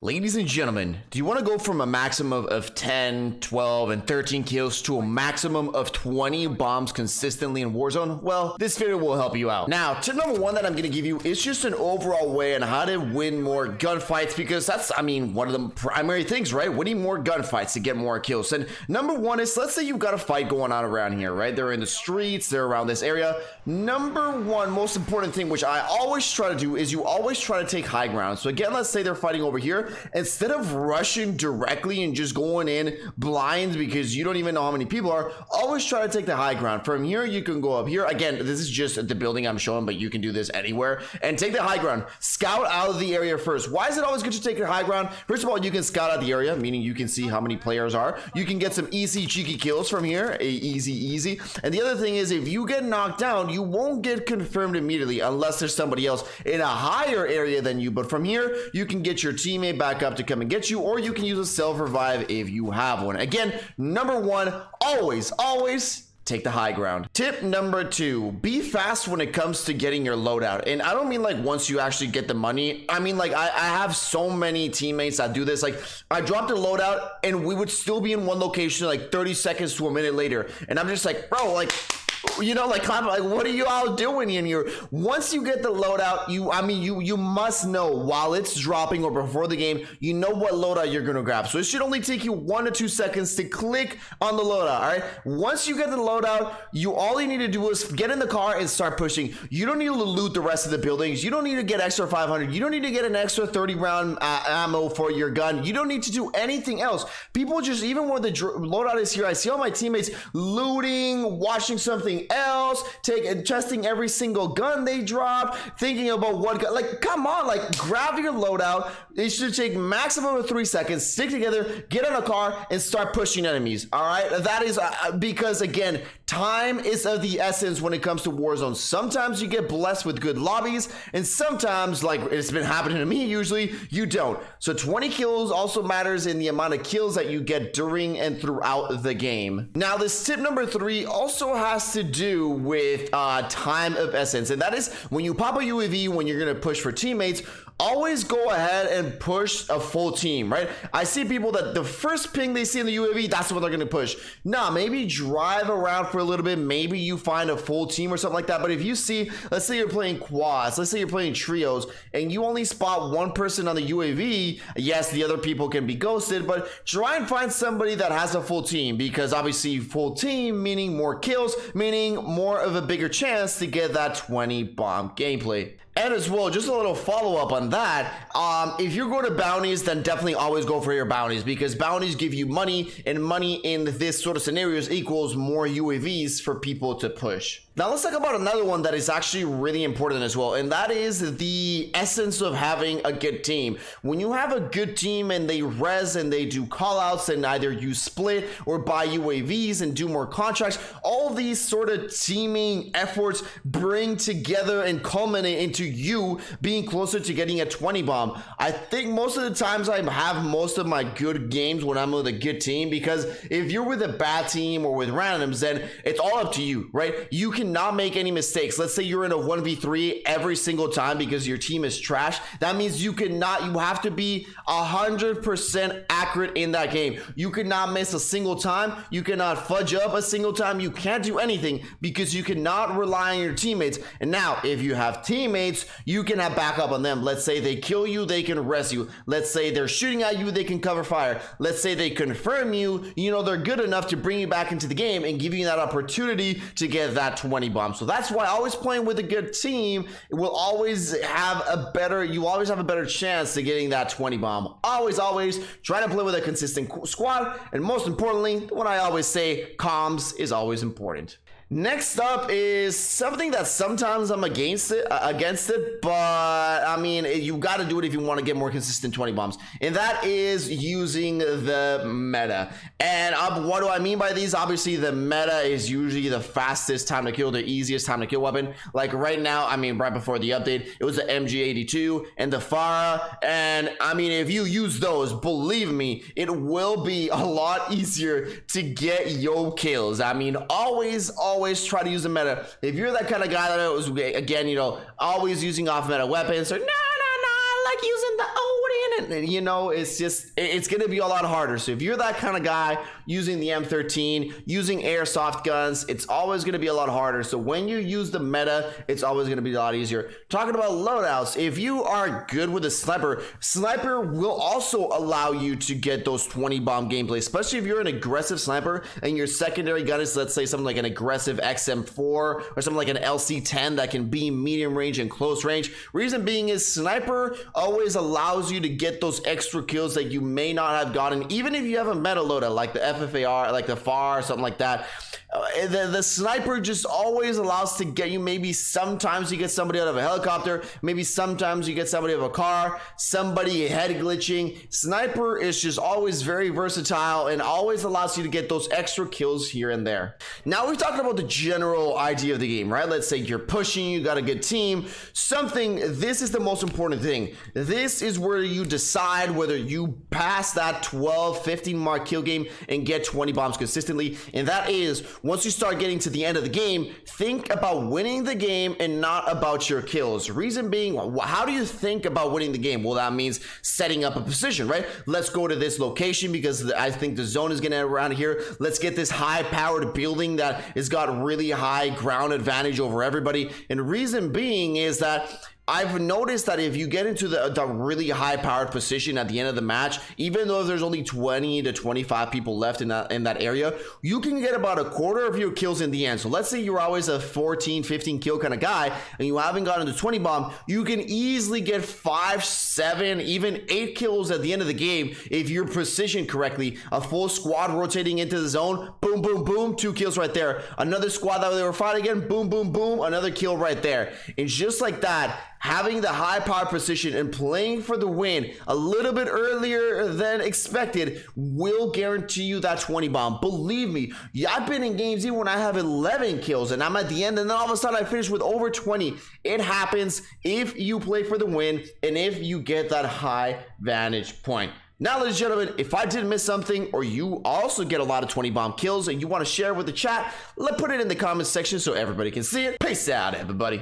Ladies and gentlemen, do you want to go from a maximum of 10, 12, and 13 kills to a maximum of 20 bombs consistently in Warzone? Well, this video will help you out. Now, tip number one that I'm going to give you is just an overall way on how to win more gunfights, because that's, one of the primary things, right? Winning more gunfights to get more kills. And number one is, let's say you've got a fight going on around here, right? They're in the streets, they're around this area. Number one, most important thing, which I always try to do, is you always try to take high ground. So again, let's say they're fighting over here. Instead of rushing directly and just going in blind because you don't even know how many people are, always try to take the high ground. From here, you can go up here. Again, this is just the building I'm showing, but you can do this anywhere. And take the high ground. Scout out of the area first. Why is it always good to take the high ground? First of all, you can scout out the area, meaning you can see how many players are. You can get some easy, cheeky kills from here. Easy. And the other thing is, if you get knocked down, you won't get confirmed immediately unless there's somebody else in a higher area than you. But from here, you can get your teammate back up to come and get you, or you can use a self-revive if you have one. Again, number one, always take the high ground. Tip number two, be fast when it comes to getting your loadout. And I don't mean like once you actually get the money. I mean, like I have so many teammates that do this. Like I dropped a loadout and we would still be in one location like 30 seconds to a minute later. And I'm just like, bro, like, you know, like what are you all doing in here? Once you get the loadout, you must know while it's dropping or before the game, you know what loadout you're gonna grab. So it should only take you 1 to 2 seconds to click on the loadout. All right, once you get the loadout, all you need to do is get in the car and start pushing. You don't need to loot the rest of the buildings. You don't need to get extra 500. You don't need to get an extra 30 round ammo for your gun. You don't need to do anything else. People just, even when the loadout is here, I see all my teammates looting, watching something else, testing every single gun they drop, thinking about what gun. Like, come on, like grab your loadout. It should take maximum of 3 seconds. Stick together, get in a car, and start pushing enemies. All right, that is because again, time is of the essence when it comes to Warzone. Sometimes you get blessed with good lobbies, and sometimes, like it's been happening to me, usually you don't. So 20 kills also matters in the amount of kills that you get during and throughout the game. Now, this tip number three also has to do with time of essence, and that is when you pop a UAV, when you're gonna push for teammates, always go ahead and push a full team, right? I see people that the first ping they see in the UAV, that's what they're gonna push. Nah, maybe drive around for a little bit, maybe you find a full team or something like that. But if you see, let's say you're playing quads, let's say you're playing trios, and you only spot one person on the UAV, yes, the other people can be ghosted, but try and find somebody that has a full team, because obviously full team meaning more kills, meaning more of a bigger chance to get that 20 bomb gameplay. And as well, just a little follow-up on that, if you're going to bounties, then definitely always go for your bounties, because bounties give you money, and money in this sort of scenarios equals more UAVs for people to push. Now let's talk about another one that is actually really important as well, and that is the essence of having a good team. When you have a good team and they res and they do callouts and either you split or buy UAVs and do more contracts, all these sort of teaming efforts bring together and culminate into you being closer to getting a 20 bomb. I think most of the times I have most of my good games when I'm with a good team, because if you're with a bad team or with randoms, then it's all up to you, right? You cannot make any mistakes. Let's say you're in a 1v3 every single time because your team is trash. That means you have to be 100% accurate in that game. You cannot miss a single time. You cannot fudge up a single time. You can't do anything because you cannot rely on your teammates. And now if you have teammates, you can have backup on them. Let's say they kill you, they can rest you. Let's say they're shooting at you, they can cover fire. Let's say they confirm you, you know, they're good enough to bring you back into the game and give you that opportunity to get that 20 bomb. So that's why always playing with a good team will always have a better chance to getting that 20 bomb. Always try to play with a consistent squad, and most importantly, what I always say, comms is always important. Next up is something that sometimes I'm against it, but I mean, you got to do it if you want to get more consistent 20 bombs, and that is using the meta. And what do I mean by these? Obviously, the meta is usually the fastest time to kill, the easiest time to kill weapon. Like right now, I mean, right before the update, it was the MG82 and the Farah, and I mean, if you use those, believe me, it will be a lot easier to get your kills. I mean, always try to use the meta. If you're that kind of guy that was, again, you know, always using off meta weapons, or no, I like using the nobody in it. You know, it's gonna be a lot harder. So if you're that kind of guy using the M13, using airsoft guns, it's always gonna be a lot harder. So when you use the meta, it's always gonna be a lot easier. Talking about loadouts, if you are good with a sniper will also allow you to get those 20 bomb gameplays, especially if you're an aggressive sniper and your secondary gun is, let's say, something like an aggressive XM4 or something like an LC10 that can be medium range and close range. Reason being is sniper always allows you to get those extra kills that you may not have gotten, even if you have a meta loadout like the FFAR, like the FAR, something like that. The sniper just always allows to get you. Maybe sometimes you get somebody out of a helicopter, maybe sometimes you get somebody out of a car, somebody head glitching. Sniper is just always very versatile and always allows you to get those extra kills here and there. Now we've talked about the general idea of the game, right? Let's say you're pushing, you got a good team, this is the most important thing. This is where you decide whether you pass that 12-15 mark kill game and get 20 bombs consistently, and that is once you start getting to the end of the game, think about winning the game and not about your kills. Reason being, how do you think about winning the game? Well, that means setting up a position, right? Let's go to this location because I think the zone is gonna around here. Let's get this high powered building that has got really high ground advantage over everybody. And reason being is that I've noticed that if you get into the really high powered position at the end of the match, even though there's only 20 to 25 people left in that area, you can get about a quarter of your kills in the end. So let's say you're always a 14, 15 kill kind of guy and you haven't gotten to 20 bomb, you can easily get 5, 7, even 8 kills at the end of the game if you're positioned correctly. A full squad rotating into the zone, boom, boom, boom, 2 kills right there. Another squad that they were fighting again, boom, boom, boom, another kill right there. And just like that, having the high power position and playing for the win a little bit earlier than expected will guarantee you that 20 bomb. Believe me, I've been in games even when I have 11 kills and I'm at the end and then all of a sudden I finish with over 20. It happens if you play for the win and if you get that high vantage point. Now, ladies and gentlemen, if I did miss something or you also get a lot of 20 bomb kills and you want to share with the chat, let's put it in the comments section so everybody can see it. Peace out, everybody.